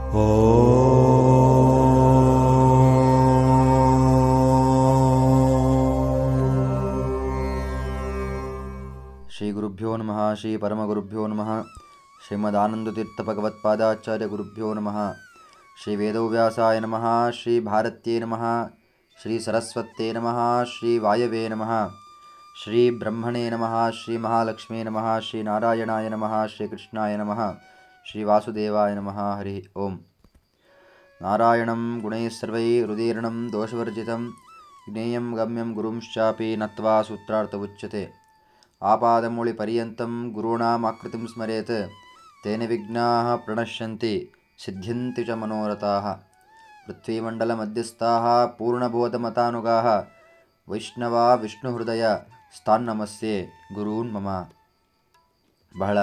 ಶ್ರೀ ಗುರುಭ್ಯೋ ನಮಃ. ಶ್ರೀ ಪರಮಗುರುಭ್ಯೋ ನಮಃ. ಶ್ರೀಮದಾನಂದತೀರ್ಥಭಗವತ್ಪಾದಾಚಾರ್ಯ ಗುರುಭ್ಯೋ ನಮಃ. ಶ್ರೀ ವೇದವ್ಯಾಸಾಯ ನಮಃ. ಶ್ರೀ ಭಾರತ್ಯೇ ನಮಃ. ಶ್ರೀ ಸರಸ್ವತ್ಯೇ ನಮಃ. ಶ್ರೀ ವಾಯವೇ ನಮಃ. ಶ್ರೀ ಬ್ರಹ್ಮಣೇ ನಮಃ. ಶ್ರೀ ಮಹಾಲಕ್ಷ್ಮೇ ನಮಃ. ಶ್ರೀ ನಾರಾಯಣಾಯ ನಮಃ. ಶ್ರೀ ಕೃಷ್ಣಾಯ ನಮಃ. ಶ್ರೀ ವಾಸುದೇವಾಯ ನಮಃ. ಹರಿ ಓಂ. ನಾರಾಯಣಂ ಗುಣೈಃ ಸರ್ವೈಃ ಹೃದೀರ್ಣಂ ದೋಷವರ್ಜಿತಂ ಜ್ಞೇಯಂ ಗಮ್ಯಂ ಗುರುಂಶ್ಚಾಪಿ ನತ್ವಾ ಸೂತ್ರಾರ್ಥವುಚ್ಯತೆ. ಆಪಾದಮೂಳಿಪರ್ಯಂತಂ ಗುರುಣಾಮಾಕೃತಿಂ ಸ್ಮರೇತ್ ತೇನ ವಿಘ್ನಾಃ ಪ್ರಣಶ್ಯಂತಿ ಸಿದ್ಧ್ಯಂತಿ ಚ ಮನೋರಥಾಃ. ಪೃಥ್ವೀಮಂಡಲಮಧ್ಯಸ್ಥಾಃ ಪೂರ್ಣಬೋಧಮತಾನುಗಾಃ ವೈಷ್ಣವಾ ವಿಷ್ಣುಹೃದಯ ಸ್ಥಾನ್ನಮಸ್ಯೆ ಗುರೂನ್ ಮಮ. ಬಹಳ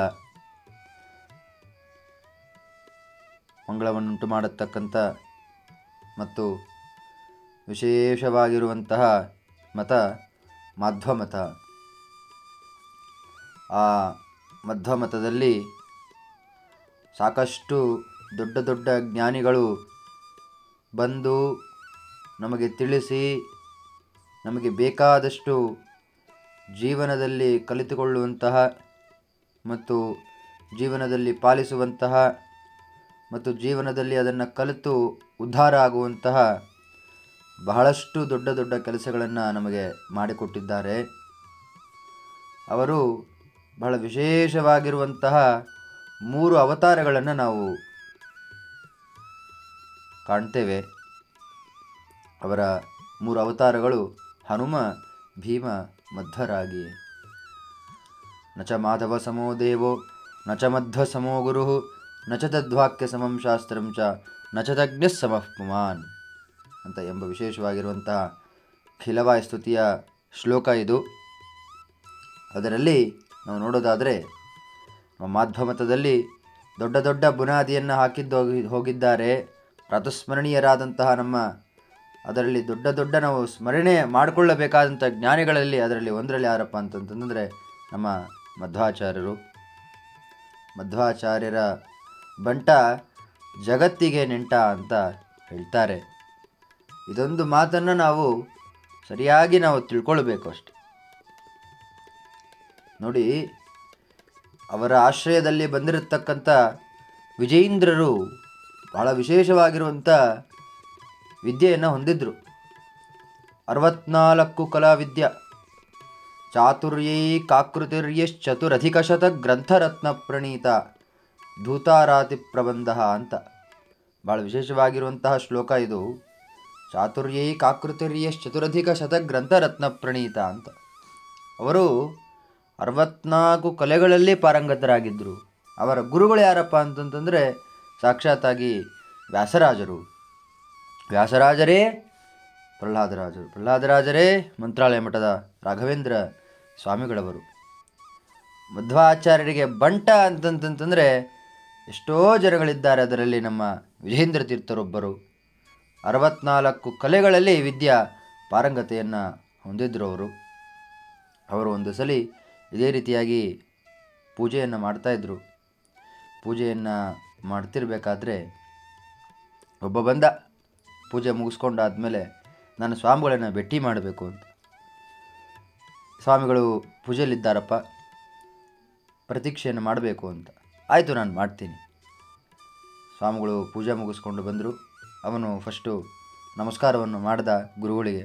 ಮಂಗಳವನ್ನುಂಟು ಮಾಡತಕ್ಕಂಥ ಮತ್ತು ವಿಶೇಷವಾಗಿರುವಂತಹ ಮತ ಮಾಧ್ವಮತ. ಆ ಮಧ್ವಮತದಲ್ಲಿ ಸಾಕಷ್ಟು ದೊಡ್ಡ ದೊಡ್ಡ ಜ್ಞಾನಿಗಳು ಬಂದು ನಮಗೆ ತಿಳಿಸಿ, ನಮಗೆ ಬೇಕಾದಷ್ಟು ಜೀವನದಲ್ಲಿ ಕಲಿತುಕೊಳ್ಳುವಂತಹ ಮತ್ತು ಜೀವನದಲ್ಲಿ ಪಾಲಿಸುವಂತಹ ಮತ್ತು ಜೀವನದಲ್ಲಿ ಅದನ್ನು ಕಲಿತು ಉದ್ಧಾರ ಆಗುವಂತಹ ಬಹಳಷ್ಟು ದೊಡ್ಡ ದೊಡ್ಡ ಕೆಲಸಗಳನ್ನು ನಮಗೆ ಮಾಡಿಕೊಟ್ಟಿದ್ದಾರೆ. ಅವರು ಬಹಳ ವಿಶೇಷವಾಗಿರುವಂತಹ 3 ಅವತಾರಗಳನ್ನು ನಾವು ಕಾಣ್ತೇವೆ. ಅವರ 3 ಅವತಾರಗಳು ಹನುಮ, ಭೀಮ, ಮಧ್ವರಾಗಿ. ನ ಚ ಮಾಧವ ಸಮೋ ದೇವೋ ನ ಚ ಮಧ್ವ ಸಮೋ ಗುರು ನ ಚ ತದ್ವಾಕ್ಯ ಸಮಂ ಶಾಸ್ತ್ರಂ ಚ ನ ಚ ತಜ್ಞಃ ಸಮಃ ಪುಮಾನ್ ಅಂತ ಎಂಬ ವಿಶೇಷವಾಗಿರುವಂತಹ ಖಿಲವಾಯ ಸ್ತುತಿಯ ಶ್ಲೋಕ ಇದು. ಅದರಲ್ಲಿ ನಾವು ನೋಡೋದಾದರೆ, ಮಾಧ್ವಮತದಲ್ಲಿ ದೊಡ್ಡ ದೊಡ್ಡ ಬುನಾದಿಯನ್ನು ಹಾಕಿದ್ದು ಹೋಗಿದ್ದಾರೆ. ಪ್ರಾತಸ್ಮರಣೀಯರಾದಂತಹ ಅದರಲ್ಲಿ ದೊಡ್ಡ ದೊಡ್ಡ ನಾವು ಸ್ಮರಣೆ ಮಾಡಿಕೊಳ್ಳಬೇಕಾದಂಥ ಜ್ಞಾನಿಗಳಲ್ಲಿ ಅದರಲ್ಲಿ ಒಂದರಲ್ಲಿ ಯಾರಪ್ಪ ಅಂತಂತಂದರೆ ನಮ್ಮ ಮಧ್ವಾಚಾರ್ಯರು. ಮಧ್ವಾಚಾರ್ಯರ ಬಂಟ ಜಗತ್ತಿಗೆ ನೆಂಟ ಅಂತ ಹೇಳ್ತಾರೆ. ಇದೊಂದು ಮಾತನ್ನು ನಾವು ಸರಿಯಾಗಿ ತಿಳ್ಕೊಳ್ಬೇಕು ಅಷ್ಟೆ. ನೋಡಿ, ಅವರ ಆಶ್ರಯದಲ್ಲಿ ಬಂದಿರತಕ್ಕಂಥ ವಿಜಯೇಂದ್ರರು ಬಹಳ ವಿಶೇಷವಾಗಿರುವಂಥ ವಿದ್ಯೆಯನ್ನು ಹೊಂದಿದ್ರು. 64 ಕಲಾವಿದ್ಯ ಚಾತುರ್ಯೈಕಾಕೃತಿರ್ಯಶ್ಚತುರಧಿಕಶತ ಗ್ರಂಥರತ್ನ ಪ್ರಣೀತ ಧೂತಾರಾತಿ ಪ್ರಬಂಧ ಅಂತ ಬಹಳ ವಿಶೇಷವಾಗಿರುವಂತಹ ಶ್ಲೋಕ ಇದು. ಚಾತುರ್ಯೈಕಾಕೃತಿರ್ಯಶ್ಚತುರಧಿಕಶತ ಗ್ರಂಥರತ್ನ ಪ್ರಣೀತ ಅಂತ. ಅವರು 64 ಕಲೆಗಳಲ್ಲಿ ಪಾರಂಗತರಾಗಿದ್ದರು. ಅವರ ಗುರುಗಳು ಯಾರಪ್ಪ ಅಂತಂತಂದರೆ ಸಾಕ್ಷಾತ್ತಾಗಿ ವ್ಯಾಸರಾಜರು. ವ್ಯಾಸರಾಜರೇ ಪ್ರಹ್ಲಾದರಾಜರು. ಪ್ರಹ್ಲಾದರಾಜರೇ ಮಂತ್ರಾಲಯ ಮಠದ ರಾಘವೇಂದ್ರ ಸ್ವಾಮಿಗಳವರು. ಮಧ್ವಾಚಾರ್ಯರಿಗೆ ಬಂಟ ಅಂತಂತಂದರೆ ಎಷ್ಟೋ ಜನಗಳಿದ್ದಾರೆ. ಅದರಲ್ಲಿ ನಮ್ಮ ವಿಜೇಂದ್ರ ತೀರ್ಥರೊಬ್ಬರು. 64 ಕಲೆಗಳಲ್ಲಿ ವಿದ್ಯಾ ಪಾರಂಗತೆಯನ್ನು ಹೊಂದಿದ್ರು ಅವರು ಒಂದು ಸಲ ಇದೇ ರೀತಿಯಾಗಿ ಪೂಜೆಯನ್ನು ಮಾಡ್ತಾಯಿದ್ರು. ಪೂಜೆಯನ್ನು ಮಾಡ್ತಿರ್ಬೇಕಾದ್ರೆ ಒಬ್ಬ ಬಂದ. ಪೂಜೆ ಮುಗಿಸ್ಕೊಂಡಾದ್ಮೇಲೆ ನಾನು ಸ್ವಾಮಿಗಳನ್ನು ಭೇಟಿ ಮಾಡಬೇಕು ಅಂತ. ಸ್ವಾಮಿಗಳು ಪೂಜೆಯಲ್ಲಿದ್ದಾರಪ್ಪ, ಪ್ರತೀಕ್ಷೆಯನ್ನು ಮಾಡಬೇಕು ಅಂತ. ಆಯಿತು, ನಾನು ಮಾಡ್ತೀನಿ. ಸ್ವಾಮಿಗಳು ಪೂಜೆ ಮುಗಿಸ್ಕೊಂಡು ಬಂದರು. ಅವನು ಫಸ್ಟು ನಮಸ್ಕಾರವನ್ನು ಮಾಡಿದ ಗುರುಗಳಿಗೆ.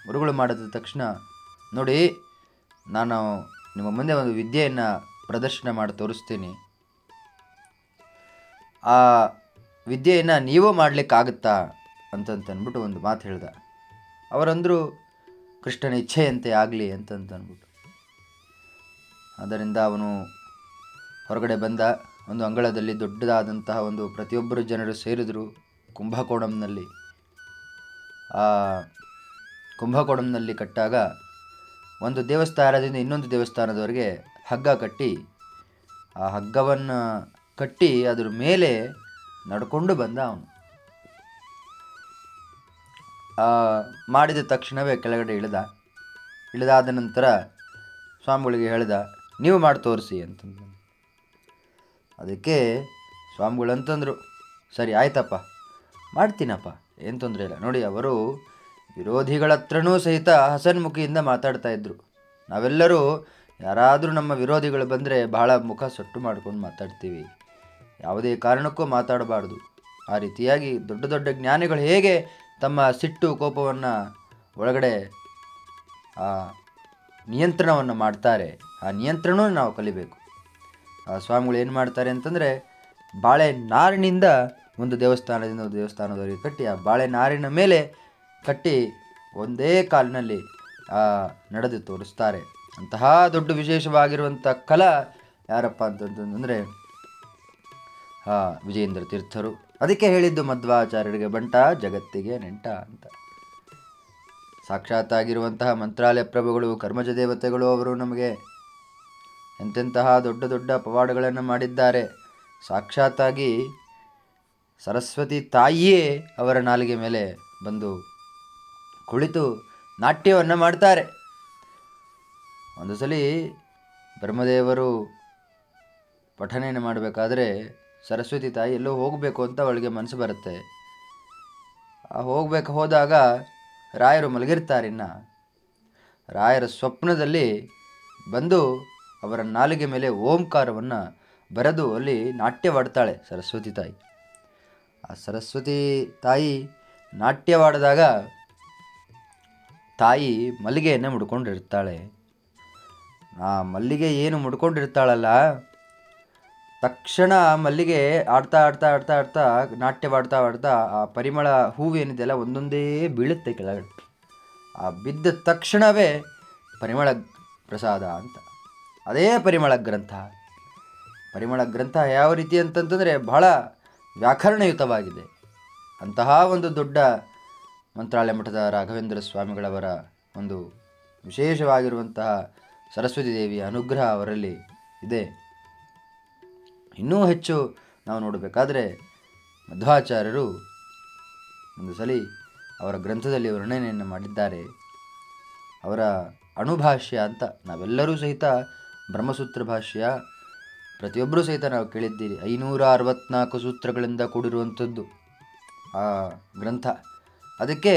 ಗುರುಗಳು ಮಾಡಿದ ತಕ್ಷಣ, ನೋಡಿ, ನಾನು ನಿಮ್ಮ ಮುಂದೆ ಒಂದು ವಿದ್ಯೆಯನ್ನು ಪ್ರದರ್ಶನ ಮಾಡಿ ತೋರಿಸ್ತೀನಿ. ಆ ವಿದ್ಯೆಯನ್ನು ನೀವು ಮಾಡಲಿಕ್ಕಾಗುತ್ತಾ ಅಂತಂತಂದ್ಬಿಟ್ಟು ಒಂದು ಮಾತು ಹೇಳ್ದ. ಅವರಂದರು, ಕೃಷ್ಣನ ಇಚ್ಛೆಯಂತೆ ಆಗಲಿ ಅಂತಂತಂದ್ಬಿಟ್ಟು. ಆದ್ದರಿಂದ ಅವನು ಹೊರಗಡೆ ಬಂದ. ಒಂದು ಅಂಗಳದಲ್ಲಿ ದೊಡ್ಡದಾದಂತಹ ಒಂದು ಪ್ರತಿಯೊಬ್ಬರು ಜನರು ಸೇರಿದರು ಕುಂಭಕೋಣಂನಲ್ಲಿ. ಆ ಕುಂಭಕೋಣಂನಲ್ಲಿ ಕಟ್ಟಾಗ ಒಂದು ದೇವಸ್ಥಾನದಿಂದ ಇನ್ನೊಂದು ದೇವಸ್ಥಾನದವರೆಗೆ ಹಗ್ಗ ಕಟ್ಟಿ, ಆ ಹಗ್ಗವನ್ನು ಕಟ್ಟಿ ಅದರ ಮೇಲೆ ನಡ್ಕೊಂಡು ಬಂದ ಅವನು. ಮಾಡಿದ ತಕ್ಷಣವೇ ಕೆಳಗಡೆ ಇಳಿದಾದ ನಂತರ ಸ್ವಾಮಿಗಳಿಗೆ ಹೇಳಿದ, ನೀವು ಮಾಡಿ ತೋರಿಸಿ ಅಂತಂದು. ಅದಕ್ಕೆ ಸ್ವಾಮಿಗಳು ಅಂತಂದರು, ಸರಿ ಆಯ್ತಪ್ಪ, ಮಾಡ್ತೀನಪ್ಪ, ಏನು ತೊಂದರೆ ಇಲ್ಲ. ನೋಡಿ, ಅವರು ವಿರೋಧಿಗಳ ಹತ್ರನೂ ಸಹಿತ ಹಸನ್ಮುಖಿಯಿಂದ ಮಾತಾಡ್ತಾ ಇದ್ದರು. ನಾವೆಲ್ಲರೂ ಯಾರಾದರೂ ನಮ್ಮ ವಿರೋಧಿಗಳು ಬಂದರೆ ಬಹಳ ಮುಖ ಸೊಟ್ಟು ಮಾಡ್ಕೊಂಡು ಮಾತಾಡ್ತೀವಿ. ಯಾವುದೇ ಕಾರಣಕ್ಕೂ ಮಾತಾಡಬಾರ್ದು. ಆ ರೀತಿಯಾಗಿ ದೊಡ್ಡ ದೊಡ್ಡ ಜ್ಞಾನಿಗಳು ಹೇಗೆ ತಮ್ಮ ಸಿಟ್ಟು ಕೋಪವನ್ನು ಒಳಗಡೆ ಆ ನಿಯಂತ್ರಣವನ್ನು ಮಾಡ್ತಾರೆ, ಆ ನಿಯಂತ್ರಣವೂ ನಾವು ಕಲಿಬೇಕು. ಆ ಸ್ವಾಮಿಗಳು ಏನು ಮಾಡ್ತಾರೆ ಅಂತಂದರೆ, ಬಾಳೆ ನಾರಿನಿಂದ ಒಂದು ದೇವಸ್ಥಾನದಿಂದ ಒಂದು ದೇವಸ್ಥಾನದವರೆಗೆ ಕಟ್ಟಿ, ಆ ಬಾಳೆ ನಾರಿನ ಮೇಲೆ ಕಟ್ಟಿ ಒಂದೇ ಕಾಲಿನಲ್ಲಿ ನಡೆದು ತೋರಿಸ್ತಾರೆ. ಅಂತಹ ದೊಡ್ಡ ವಿಶೇಷವಾಗಿರುವಂಥ ಕಲಾ ಯಾರಪ್ಪ ಅಂತಂತಂದರೆ ವಿಜಯೇಂದ್ರ ತೀರ್ಥರು. ಅದಕ್ಕೆ ಹೇಳಿದ್ದು ಮಧ್ವಾಚಾರ್ಯರಿಗೆ ಬಂಟ ಜಗತ್ತಿಗೆ ನೆಂಟ ಅಂತ. ಸಾಕ್ಷಾತ್ತಾಗಿರುವಂತಹ ಮಂತ್ರಾಲಯ ಪ್ರಭುಗಳು, ಕರ್ಮಜ ದೇವತೆಗಳು ಅವರು ನಮಗೆ ಎಂತೆಂತಹ ದೊಡ್ಡ ದೊಡ್ಡ ಪವಾಡಗಳನ್ನು ಮಾಡಿದ್ದಾರೆ. ಸಾಕ್ಷಾತ್ತಾಗಿ ಸರಸ್ವತಿ ತಾಯಿಯೇ ಅವರ ನಾಲಿಗೆ ಮೇಲೆ ಬಂದು ಕುಳಿತು ನಾಟ್ಯವನ್ನು ಮಾಡ್ತಾರೆ. ಒಂದು ಸಲ ಬ್ರಹ್ಮದೇವರು ಪಠನೆಯನ್ನು ಮಾಡಬೇಕಾದ್ರೆ ಸರಸ್ವತಿ ತಾಯಿ ಎಲ್ಲೋ ಹೋಗಬೇಕು ಅಂತ ಅವಳಿಗೆ ಮನಸ್ಸು ಬರುತ್ತೆ. ಹೋದಾಗ ರಾಯರು ಮಲಗಿರ್ತಾರೆ. ರಾಯರ ಸ್ವಪ್ನದಲ್ಲಿ ಬಂದು ಅವರ ನಾಲಿಗೆ ಮೇಲೆ ಓಂಕಾರವನ್ನು ಬರೆದು ಅಲ್ಲಿ ನಾಟ್ಯವಾಡ್ತಾಳೆ ಸರಸ್ವತಿ ತಾಯಿ. ಆ ಸರಸ್ವತಿ ತಾಯಿ ನಾಟ್ಯವಾಡಿದಾಗ ತಾಯಿ ಮಲ್ಲಿಗೆಯನ್ನೇ ಮುಡ್ಕೊಂಡಿರ್ತಾಳೆ. ಆ ಮಲ್ಲಿಗೆ ಏನು ಮುಡ್ಕೊಂಡಿರ್ತಾಳಲ್ಲ, ತಕ್ಷಣ ಮಲ್ಲಿಗೆ ಆಡ್ತಾ ಆಡ್ತಾ ಆಡ್ತಾ ಆಡ್ತಾ ನಾಟ್ಯವಾಡ್ತಾ ಆ ಪರಿಮಳ ಹೂವೇನಿದೆಯಲ್ಲ ಒಂದೊಂದೇ ಬೀಳುತ್ತೆ ಕೆಳಗಡೆ. ಆ ಬಿದ್ದ ತಕ್ಷಣವೇ ಪರಿಮಳ ಪ್ರಸಾದ ಅಂತ. ಅದೇ ಪರಿಮಳ ಗ್ರಂಥ. ಪರಿಮಳ ಗ್ರಂಥ ಯಾವ ರೀತಿ ಅಂತಂತಂದರೆ ಬಹಳ ವ್ಯಾಕರಣಯುತವಾಗಿದೆ. ಅಂತಹ ಒಂದು ದೊಡ್ಡ ಮಂತ್ರಾಲಯ ಮಠದ ರಾಘವೇಂದ್ರ ಸ್ವಾಮಿಗಳವರ ಒಂದು ವಿಶೇಷವಾಗಿರುವಂತಹ ಸರಸ್ವತಿ ದೇವಿಯ ಅನುಗ್ರಹ ಅವರಲ್ಲಿ ಇದೆ. ಇನ್ನೂ ಹೆಚ್ಚು ನಾವು ನೋಡಬೇಕಾದ್ರೆ ಮಧ್ವಾಚಾರ್ಯರು ಒಂದು ಸಲ ಅವರ ಗ್ರಂಥದಲ್ಲಿ ವರ್ಣನೆಯನ್ನು ಮಾಡಿದ್ದಾರೆ. ಅವರ ಅಣುಭಾಷ್ಯ ಅಂತ, ನಾವೆಲ್ಲರೂ ಸಹಿತ ಬ್ರಹ್ಮಸೂತ್ರ ಭಾಷ್ಯ ಪ್ರತಿಯೊಬ್ಬರೂ ಸಹಿತ ನಾವು ಕೇಳಿದ್ದೀರಿ. 564 ಸೂತ್ರಗಳಿಂದ ಕೂಡಿರುವಂಥದ್ದು ಆ ಗ್ರಂಥ. ಅದಕ್ಕೆ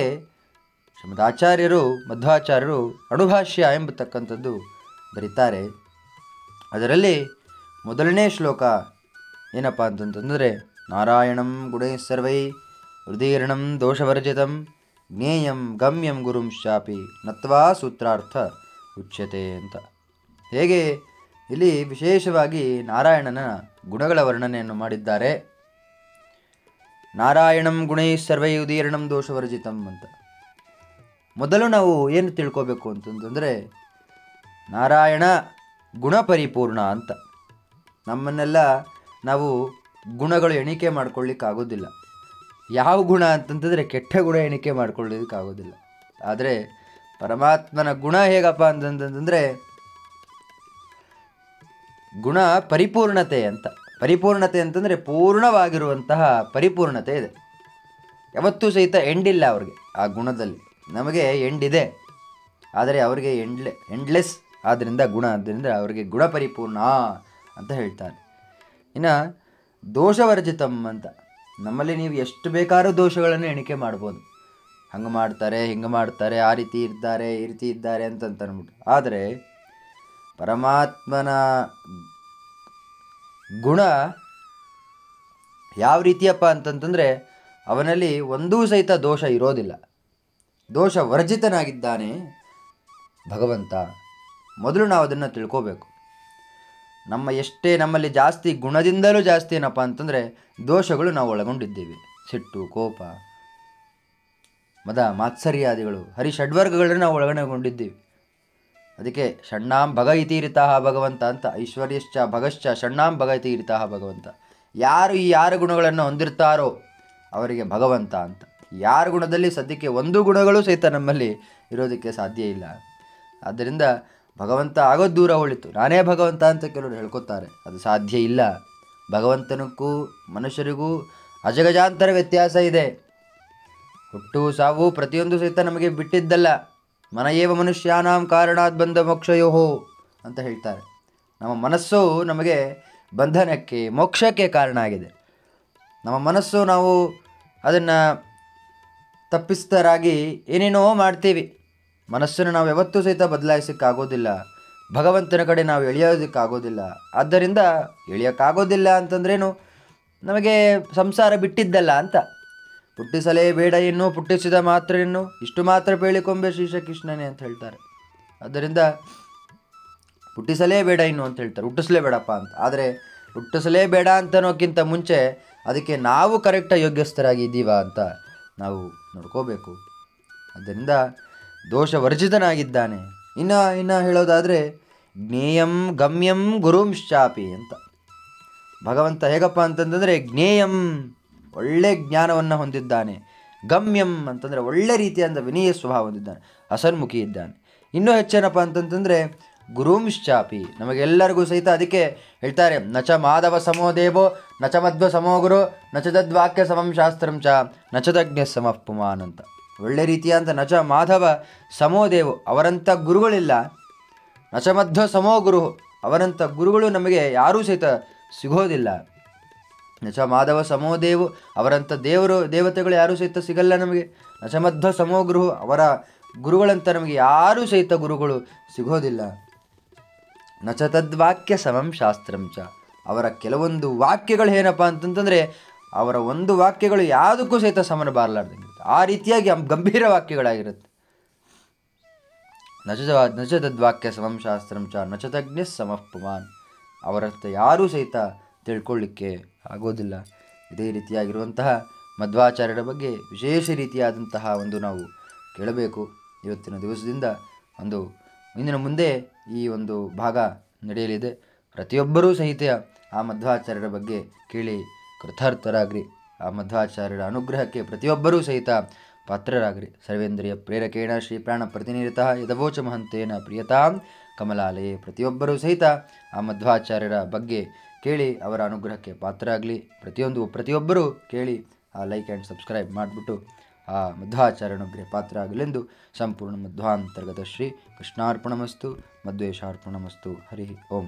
ಶ್ರೀಮದಾಚಾರ್ಯರು ಮಧ್ವಾಚಾರ್ಯರು ಅಣುಭಾಷ್ಯ ಎಂಬತಕ್ಕಂಥದ್ದು ಬರೀತಾರೆ. ಅದರಲ್ಲಿ ಮೊದಲನೇ ಶ್ಲೋಕ ಏನಪ್ಪ ಅಂತಂತಂದರೆ, ನಾರಾಯಣಂ ಗುಣೈಃ ಸರ್ವೈ ಹೃದೀರ್ಣಂ ದೋಷವರ್ಜಿತಂ ಜ್ಞೇಯಂ ಗಮ್ಯಂ ಗುರುಂ ಶಾಪಿ ನತ್ವಾ ಸೂತ್ರಾರ್ಥ ಉಚ್ಯತೆ ಅಂತ. ಹೇಗೆ ಇಲ್ಲಿ ವಿಶೇಷವಾಗಿ ನಾರಾಯಣನ ಗುಣಗಳ ವರ್ಣನೆಯನ್ನು ಮಾಡಿದ್ದಾರೆ. ನಾರಾಯಣಂ ಗುಣೈಃ ಸರ್ವೈ ಉದೀರ್ಣಂ ದೋಷವರ್ಜಿತಂ ಅಂತ. ಮೊದಲು ನಾವು ಏನು ತಿಳ್ಕೋಬೇಕು ಅಂತಂದರೆ, ನಾರಾಯಣ ಗುಣಪರಿಪೂರ್ಣ ಅಂತ. ನಮ್ಮನ್ನೆಲ್ಲ ನಾವು ಗುಣಗಳು ಎಣಿಕೆ ಮಾಡ್ಕೊಳ್ಳಿಕ್ಕಾಗೋದಿಲ್ಲ. ಯಾವ ಗುಣ ಅಂತಂತಂದರೆ ಕೆಟ್ಟ ಗುಣ ಎಣಿಕೆ ಮಾಡ್ಕೊಳ್ಳೋದಕ್ಕಾಗೋದಿಲ್ಲ. ಆದರೆ ಪರಮಾತ್ಮನ ಗುಣ ಹೇಗಪ್ಪ ಅಂತಂತಂದರೆ ಗುಣ ಪರಿಪೂರ್ಣತೆ ಅಂತ. ಪರಿಪೂರ್ಣತೆ ಅಂತಂದರೆ ಪೂರ್ಣವಾಗಿರುವಂತಹ ಪರಿಪೂರ್ಣತೆ ಇದೆ. ಯಾವತ್ತೂ ಸಹಿತ ಎಂಡಿಲ್ಲ ಅವ್ರಿಗೆ ಆ ಗುಣದಲ್ಲಿ. ನಮಗೆ ಎಂಡಿದೆ, ಆದರೆ ಅವರಿಗೆ ಎಂಡ್ಲೆಸ್ ಆದ್ದರಿಂದ ಗುಣ, ಆದ್ದರಿಂದ ಅವರಿಗೆ ಗುಣ ಪರಿಪೂರ್ಣ ಅಂತ ಹೇಳ್ತಾರೆ. ಇನ್ನು ದೋಷವರ್ಜಿತಂ ಅಂತ, ನಮ್ಮಲ್ಲಿ ನೀವು ಎಷ್ಟು ಬೇಕಾದ್ರೂ ದೋಷಗಳನ್ನು ಎಣಿಕೆ ಮಾಡ್ಬೋದು. ಹಂಗೆ ಮಾಡ್ತಾರೆ, ಹಿಂಗೆ ಮಾಡ್ತಾರೆ, ಆ ರೀತಿ ಇದ್ದಾರೆ, ಈ ರೀತಿ ಇದ್ದಾರೆ ಅಂತ ಅಂದ್ಬಿಟ್ಟು. ಆದರೆ ಪರಮಾತ್ಮನ ಗುಣ ಯಾವ ರೀತಿಯಪ್ಪ ಅಂತಂತಂದರೆ ಅವನಲ್ಲಿ ಒಂದೂ ಸಹಿತ ದೋಷ ಇರೋದಿಲ್ಲ. ದೋಷ ವರ್ಜಿತನಾಗಿದ್ದಾನೆ ಭಗವಂತ. ಮೊದಲು ನಾವು ಅದನ್ನು ತಿಳ್ಕೋಬೇಕು. ನಮ್ಮಲ್ಲಿ ಜಾಸ್ತಿ ಗುಣದಿಂದಲೂ ಜಾಸ್ತಿ ಏನಪ್ಪ ಅಂತಂದರೆ ದೋಷಗಳು ನಾವು ಒಳಗೊಂಡಿದ್ದೇವೆ. ಸಿಟ್ಟು, ಕೋಪ, ಮದ, ಮಾತ್ಸರ್ಯಾದಿಗಳು, ಹರಿಷಡ್ವರ್ಗಗಳನ್ನು ನಾವು ಒಳಗೊಂಡಿದ್ದೀವಿ. ಅದಕ್ಕೆ ಷಣ್ಣಾಂ ಭಗ ಇತೀರಿತಃ ಭಗವಂತ ಅಂತ. ಐಶ್ವರ್ಯಶ್ಚ ಭಗಶ್ಚ ಷಣ್ಣಾಂ ಭಗ ಇತೀರಿತಃ ಭಗವಂತ. ಯಾರು ಗುಣಗಳನ್ನು ಹೊಂದಿರ್ತಾರೋ ಅವರಿಗೆ ಭಗವಂತ ಅಂತ. ಯಾರ ಗುಣದಲ್ಲಿ ಸದ್ಯಕ್ಕೆ ಒಂದು ಗುಣಗಳು ಸಹಿತ ನಮ್ಮಲ್ಲಿ ಇರೋದಕ್ಕೆ ಸಾಧ್ಯ ಇಲ್ಲ. ಆದ್ದರಿಂದ ಭಗವಂತ ಆಗೋದು ದೂರ ಉಳಿತು. ನಾನೇ ಭಗವಂತ ಅಂತ ಕೆಲವರು ಹೇಳ್ಕೊತಾರೆ. ಅದು ಸಾಧ್ಯ ಇಲ್ಲ. ಭಗವಂತನಕ್ಕೂ ಮನುಷ್ಯರಿಗೂ ಅಜಗಜಾಂತರ ವ್ಯತ್ಯಾಸ ಇದೆ. ಹುಟ್ಟು ಸಾವು ಪ್ರತಿಯೊಂದು ಸಹಿತ ನಮಗೆ ಬಿಟ್ಟಿದ್ದಲ್ಲ. ಮನಯೇವ ಮನುಷ್ಯಾನಾಂ ಕಾರಣಾತ್ ಬಂಧ ಮೋಕ್ಷಯೋಹೋ ಅಂತ ಹೇಳ್ತಾರೆ. ನಮ್ಮ ಮನಸ್ಸು ನಮಗೆ ಬಂಧನಕ್ಕೆ, ಮೋಕ್ಷಕ್ಕೆ ಕಾರಣ ಆಗಿದೆ. ನಮ್ಮ ಮನಸ್ಸು ನಾವು ಅದನ್ನು ತಪ್ಪಿಸ್ತರಾಗಿ ಏನೇನೋ ಮಾಡ್ತೀವಿ. ಮನಸ್ಸನ್ನು ನಾವು ಯಾವತ್ತೂ ಸಹಿತ ಬದಲಾಯಿಸೋಕ್ಕಾಗೋದಿಲ್ಲ. ಭಗವಂತನ ಕಡೆ ನಾವು ಎಳೆಯೋದಕ್ಕಾಗೋದಿಲ್ಲ. ಆದ್ದರಿಂದ ಎಳೆಯೋಕ್ಕಾಗೋದಿಲ್ಲ ಅಂತಂದ್ರೇನು, ನಮಗೆ ಸಂಸಾರ ಬಿಟ್ಟಿದ್ದಲ್ಲ ಅಂತ. ಪುಟ್ಟಿಸಲೇಬೇಡ ಎನ್ನು ಪುಟ್ಟಿಸಿದ ಮಾತ್ರ ಎನ್ನು, ಇಷ್ಟು ಮಾತ್ರ ಪೇಳಿಕೊಂಬೆ ಶ್ರೀಕೃಷ್ಣನೇ ಅಂತ ಹೇಳ್ತಾರೆ. ಆದ್ದರಿಂದ ಹುಟ್ಟಿಸಲೇಬೇಡ ಇನ್ನು ಅಂತ ಹೇಳ್ತಾರೆ, ಹುಟ್ಟಿಸಲೇಬೇಡಪ್ಪ ಅಂತ. ಆದರೆ ಹುಟ್ಟಿಸಲೇಬೇಡ ಅಂತನೋಕ್ಕಿಂತ ಮುಂಚೆ ಅದಕ್ಕೆ ನಾವು ಕರೆಕ್ಟಾಗಿ ಯೋಗ್ಯಸ್ಥರಾಗಿ ಇದ್ದೀವಾ ಅಂತ ನಾವು ನೋಡ್ಕೋಬೇಕು. ಆದ್ದರಿಂದ ದೋಷವರ್ಜಿತನಾಗಿದ್ದಾನೆ. ಇನ್ನು ಹೇಳೋದಾದರೆ ಜ್ಞೇಯಂ ಗಮ್ಯಂ ಗುರುಂಶ್ಚಾಪಿ ಅಂತ. ಭಗವಂತ ಹೇಗಪ್ಪ ಅಂತಂದರೆ ಜ್ಞೇಯಂ ಒಳ್ಳೆ ಜ್ಞಾನವನ್ನು ಹೊಂದಿದ್ದಾನೆ, ಗಮ್ಯಂ ಅಂತಂದರೆ ಒಳ್ಳೆ ರೀತಿಯಾದ ವಿನಯ ಸ್ವಭಾವ ಹೊಂದಿದ್ದಾನೆ, ಹಸನ್ಮುಖಿ ಇದ್ದಾನೆ. ಇನ್ನೂ ಹೆಚ್ಚೇನಪ್ಪ ಅಂತಂತಂದರೆ ಗುರುಂಶ್ಚಾಪಿ, ನಮಗೆಲ್ಲರಿಗೂ ಸಹಿತ ಅದಕ್ಕೆ ಹೇಳ್ತಾರೆ ನಚ ಮಾಧವ ಸಮೋ ದೇವೋ ನಚ ಮಧ್ವ ಸಮೋ ಗುರು ನಚ ತದ್ವಾಕ್ಯ ಸಮಂ ಶಾಸ್ತ್ರಂ ಚ ನಚ ತಜ್ಞ ಸಮಃ ಪುಮಾನ್ ಅಂತ. ಒಳ್ಳೆ ರೀತಿಯಾದ ನಚ ಮಾಧವ ಸಮೋ ದೇವೋ, ಅವರಂಥ ಗುರುಗಳಿಲ್ಲ. ನಚ ಮಧ್ವ ಸಮೋ ಗುರು, ಅವರಂಥ ಗುರುಗಳು ನಮಗೆ ಯಾರೂ ಸಹಿತ ಸಿಗೋದಿಲ್ಲ. ನಚ ಮಾಧವ ಸಮೋ ದೇವು, ಅವರಂಥ ದೇವತೆಗಳು ಯಾರೂ ಸಹಿತ ಸಿಗಲ್ಲ ನಮಗೆ. ನಚ ಮಧ್ವ ಸಮೋ ಗುರು, ಅವರ ಗುರುಗಳಂತ ನಮಗೆ ಯಾರೂ ಸಹಿತ ಗುರುಗಳು ಸಿಗೋದಿಲ್ಲ. ನಚ ತದ್ವಾಕ್ಯ ಸಮಂ ಶಾಸ್ತ್ರಂ ಚ, ಅವರ ಕೆಲವೊಂದು ವಾಕ್ಯಗಳು ಏನಪ್ಪ ಅಂತಂತಂದರೆ ಅವರ ಒಂದು ವಾಕ್ಯಗಳು ಯಾವುದಕ್ಕೂ ಸಹಿತ ಸಮನ ಬಾರಲಾರ್ದಂಗಿರುತ್ತೆ. ಆ ರೀತಿಯಾಗಿ ಗಂಭೀರ ವಾಕ್ಯಗಳಾಗಿರುತ್ತೆ. ನಚ ತದ್ವಾಕ್ಯ ಸಮಂ ಶಾಸ್ತ್ರಂ ಚ ನಚ ತಜ್ಞ ಸಮಃ ಪುಮಾನ್, ಅವರತ್ತ ಯಾರೂ ಸಹಿತ ತಿಳ್ಕೊಳ್ಳಿಕ್ಕೆ ಆಗೋದಿಲ್ಲ. ಇದೇ ರೀತಿಯಾಗಿರುವಂತಹ ಮಧ್ವಾಚಾರ್ಯರ ಬಗ್ಗೆ ವಿಶೇಷ ರೀತಿಯಾದಂತಹ ಒಂದು ನಾವು ಕೇಳಬೇಕು. ಇವತ್ತಿನ ದಿವಸದಿಂದ ಇಂದಿನ ಮುಂದೆ ಈ ಒಂದು ಭಾಗ ನಡೆಯಲಿದೆ. ಪ್ರತಿಯೊಬ್ಬರೂ ಸಹಿತ ಆ ಮಧ್ವಾಚಾರ್ಯರ ಬಗ್ಗೆ ಕೇಳಿ ಕೃತಾರ್ಥರಾಗ್ರಿ. ಆ ಮಧ್ವಾಚಾರ್ಯರ ಅನುಗ್ರಹಕ್ಕೆ ಪ್ರತಿಯೊಬ್ಬರೂ ಸಹಿತ ಪಾತ್ರರಾಗ್ರಿ. ಸರ್ವೇಂದ್ರಿಯ ಪ್ರೇರಕೇಣ ಶ್ರೀ ಪ್ರಾಣ ಪ್ರತಿನಿಧಿತಃ ಯದವೋಚ ಮಹಂತೇನ ಪ್ರಿಯತಾಂ ಕಮಲಾಲಯೇ. ಪ್ರತಿಯೊಬ್ಬರೂ ಸಹಿತ ಆ ಮಧ್ವಾಚಾರ್ಯರ ಬಗ್ಗೆ ಕೇಳಿ ಅವರ ಅನುಗ್ರಹಕ್ಕೆ ಪಾತ್ರರಾಗಲಿ. ಪ್ರತಿಯೊಬ್ಬರೂ ಕೇಳಿ ಆ ಲೈಕ್ ಆ್ಯಂಡ್ ಸಬ್ಸ್ಕ್ರೈಬ್ ಮಾಡಿಬಿಟ್ಟು ಆ ಮಧ್ವಾಚಾರ್ಯ ಅನುಗ್ರಹ ಪಾತ್ರ ಆಗಲೆಂದು ಸಂಪೂರ್ಣ ಮಧ್ವಾಂತರ್ಗತ ಶ್ರೀ ಕೃಷ್ಣಾರ್ಪಣಮಸ್ತು. ಮಧ್ವೇಶಾರ್ಪಣಮಸ್ತು. ಹರಿ ಓಂ.